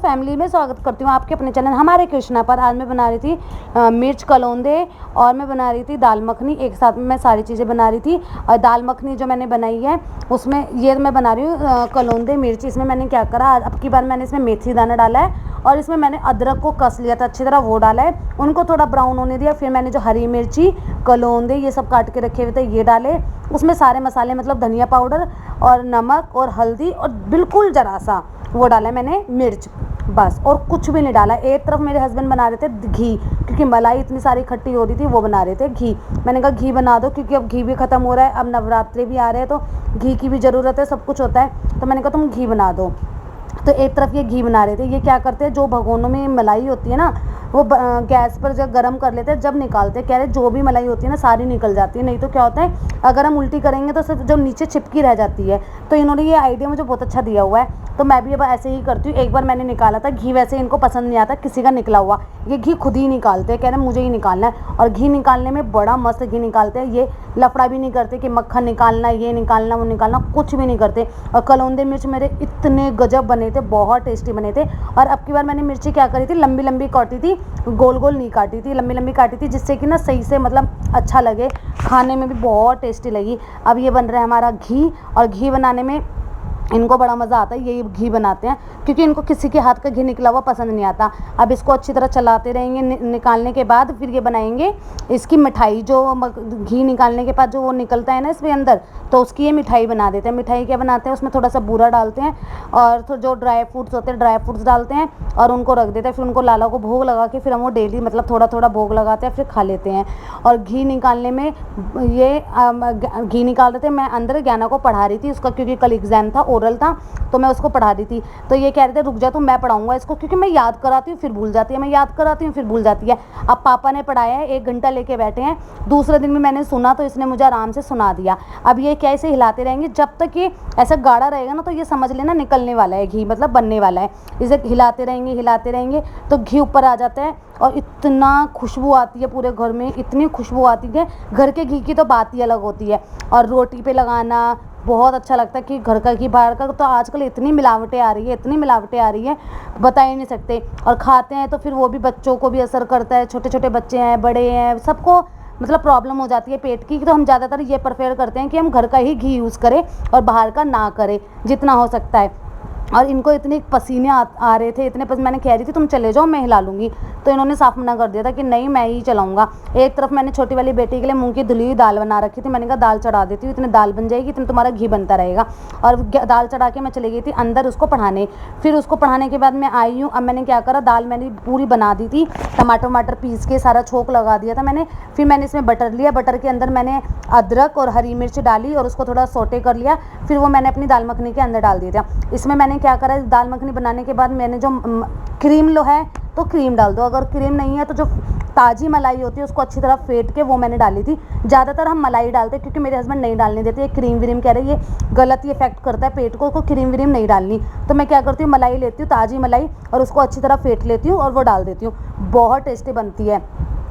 Family में स्वागत करती हूँ आपके अपने चैनल हमारे कृष्णा पर। आज मैं बना रही थी मिर्च कलौंदे और मैं बना रही थी दाल मखनी। एक साथ में मैं सारी चीज़ें बना रही थी। और दाल मखनी जो मैंने बनाई है उसमें ये मैं बना रही हूँ कलौंदे मिर्च। इसमें मैंने क्या करा, अब की बार मैंने इसमें मेथी दाना डाला है और इसमें मैंने अदरक को कस लिया था अच्छी तरह, वो डाला है, उनको थोड़ा ब्राउन होने दिया। फिर मैंने जो हरी मिर्ची कलौंदे ये सब काट के रखे हुए थे ये डाले। उसमें सारे मसाले मतलब धनिया पाउडर और नमक और हल्दी और बिल्कुल ज़रा सा वो डाला है मैंने मिर्च, बस, और कुछ भी नहीं डाला। एक तरफ मेरे हस्बैंड बना रहे थे घी, क्योंकि मलाई इतनी सारी खट्टी हो रही थी, वो बना रहे थे घी। मैंने कहा घी बना दो, क्योंकि अब घी भी ख़त्म हो रहा है, अब नवरात्रि भी आ रहे हैं तो घी की भी ज़रूरत है, सब कुछ होता है। तो मैंने कहा तुम घी बना दो। तो एक तरफ ये घी बना रहे थे। ये क्या करते हैं, जो भगोनों में मलाई होती है ना वो गैस पर जब गर्म कर लेते हैं, जब निकालते हैं कह रहे जो भी मलाई होती है ना सारी निकल जाती है। नहीं तो क्या होता है, अगर हम उल्टी करेंगे तो सिर्फ जो नीचे चिपकी रह जाती है। तो इन्होंने ये आइडिया मुझे बहुत अच्छा दिया हुआ है, तो मैं भी अब ऐसे ही करती हूँ। एक बार मैंने निकाला था घी, वैसे इनको पसंद नहीं आता किसी का निकला हुआ, ये घी खुद ही निकालते हैं, कह रहे मुझे ही निकालना है। और घी निकालने में बड़ा मस्त घी निकालते हैं, ये लफड़ा भी नहीं करते कि मक्खन निकालना, ये निकालना, वो निकालना, कुछ भी नहीं करते। और कलौंदे मिर्च मेरे इतने गजब बने थे, बहुत टेस्टी बने थे। और अब की बार मैंने मिर्ची क्या करी थी, लंबी लंबी काटी थी, गोल गोल नहीं काटी थी, लंबी लंबी काटी थी, जिससे कि ना सही से मतलब अच्छा लगे, खाने में भी बहुत टेस्टी लगी। अब ये बन रहा है हमारा घी, और घी बनाने में इनको बड़ा मज़ा आता है, यही घी बनाते हैं, क्योंकि इनको किसी के हाथ का घी निकला हुआ पसंद नहीं आता। अब इसको अच्छी तरह चलाते रहेंगे। निकालने के बाद फिर ये बनाएंगे इसकी मिठाई, जो घी निकालने के बाद जो वो निकलता है ना इसमें अंदर, तो उसकी ये मिठाई बना देते हैं। मिठाई क्या बनाते हैं, उसमें थोड़ा सा बूरा डालते हैं और तो जो ड्राई फ्रूट्स होते हैं ड्राई फ्रूट्स डालते हैं और उनको रख देते हैं। फिर उनको लाला को भोग लगा के फिर हम वो डेली मतलब थोड़ा थोड़ा भोग लगाते हैं, फिर खा लेते हैं। और घी निकालने में ये घी निकाल रहे थे, मैं अंदर ज्ञाना को पढ़ा रही थी उसका, क्योंकि कल एग्जाम था, ओरल था, तो मैं उसको पढ़ा रही थी। तो ये कह रहे थे रुक जा तो मैं पढ़ाऊंगा इसको, क्योंकि मैं याद कराती हूँ फिर भूल जाती है, मैं याद कराती हूँ फिर भूल जाती है। अब पापा ने पढ़ाया है, 1 घंटा लेके बैठे हैं, दूसरे दिन भी मैंने सुना तो इसने मुझे आराम से सुना दिया। अब ये क्या इसे हिलाते रहेंगे जब तक ये ऐसा गाढ़ा रहेगा ना, तो ये समझ लेना निकलने वाला है घी, मतलब बनने वाला है। इसे हिलाते रहेंगे तो घी ऊपर आ जाता है और इतना खुशबू आती है पूरे घर में, इतनी खुशबू आती है। घर के घी की तो बात ही अलग होती है। और रोटी पे लगाना बहुत अच्छा लगता है कि घर का घी बाहर का, तो आजकल इतनी मिलावटें आ रही है बता ही नहीं सकते। और खाते हैं तो फिर वो भी बच्चों को भी असर करता है, छोटे छोटे बच्चे हैं, बड़े हैं, सबको मतलब प्रॉब्लम हो जाती है पेट की। तो हम ज़्यादातर ये प्रेफर करते हैं कि हम घर का ही घी यूज़ करें और बाहर का ना करें जितना हो सकता है। और इनको इतने पसीने आ रहे थे, इतने मैंने कह रही थी तुम चले जाओ मैं हिला लूँगी, तो इन्होंने साफ मना कर दिया था कि नहीं मैं ही चलाऊँगा। एक तरफ मैंने छोटी वाली बेटी के लिए मूंग की धुली हुई दाल बना रखी थी, मैंने कहा दाल चढ़ा देती हूँ, इतनी दाल बन जाएगी, इतने तुम्हारा घी बनता रहेगा। और दाल चढ़ा के मैं चली गई थी अंदर उसको पढ़ाने। फिर उसको पढ़ाने के बाद मैं आई हूँ। अब मैंने क्या करा, दाल मैंने पूरी बना दी थी, टमाटर पीस के सारा छोंक लगा दिया था मैंने। फिर मैंने इसमें बटर लिया, बटर के अंदर मैंने अदरक और हरी मिर्च डाली और उसको थोड़ा सोटे कर लिया। फिर वो मैंने अपनी दाल मखनी के अंदर डाल दिया था। इसमें मैंने क्या करा, दाल मखनी बनाने के बाद मैंने जो क्रीम लो है तो क्रीम डाल दो, अगर क्रीम नहीं है तो जो ताज़ी मलाई होती है उसको अच्छी तरह फेंट के वो मैंने डाली थी। ज़्यादातर हम मलाई डालते हैं, क्योंकि मेरे हस्बैंड नहीं डालने देते, ये क्रीम व्रीम कह रहे ये गलत ही इफेक्ट करता है पेट को क्रीम व्रीम नहीं डालनी। तो मैं क्या करती हूँ, मलाई लेती हूँ ताज़ी मलाई और उसको अच्छी तरह फेंट लेती हूँ और वो डाल देती हूँ, बहुत टेस्टी बनती है।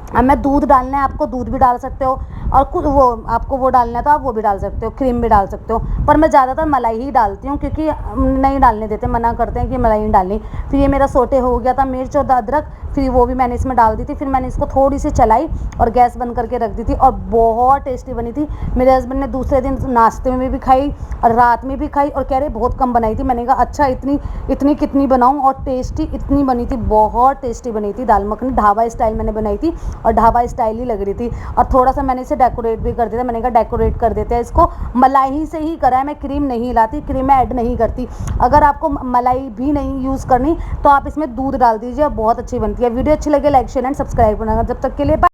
अब मैं दूध डालना है आपको दूध भी डाल सकते हो, और कुछ वो आपको वो डालना है तो आप वो भी डाल सकते हो, क्रीम भी डाल सकते हो, पर मैं ज़्यादातर मलाई ही डालती हूँ, क्योंकि नहीं डालने देते, मना करते हैं कि मलाई नहीं डालनी। फिर ये मेरा सोटे हो गया था मिर्च और अदरक, फिर वो भी मैंने इसमें डाल दी थी। फिर मैंने इसको थोड़ी सी चलाई और गैस बंद करके रख दी थी, और बहुत टेस्टी बनी थी। मेरे हस्बैंड ने दूसरे दिन नाश्ते में भी खाई और रात में भी खाई, और कह रहे बहुत कम बनाई थी। मैंने कहा अच्छा इतनी कितनी बनाऊँ, और टेस्टी इतनी बनी थी, बहुत टेस्टी बनी थी दाल मखनी। ढाबा स्टाइल मैंने बनाई थी और ढाबा स्टाइल ही लग रही थी। और थोड़ा सा मैंने इसे डेकोरेट भी कर दिया था, मैंने कहा डेकोरेट कर देते हैं इसको। मलाई से ही करा है, मैं क्रीम नहीं लाती, क्रीम मैं ऐड नहीं करती। अगर आपको मलाई भी नहीं यूज़ करनी तो आप इसमें दूध डाल दीजिए, बहुत अच्छी बनती है। वीडियो अच्छी लगे लाइक शेयर एंड सब्सक्राइब करना। जब तक के लिए बाय।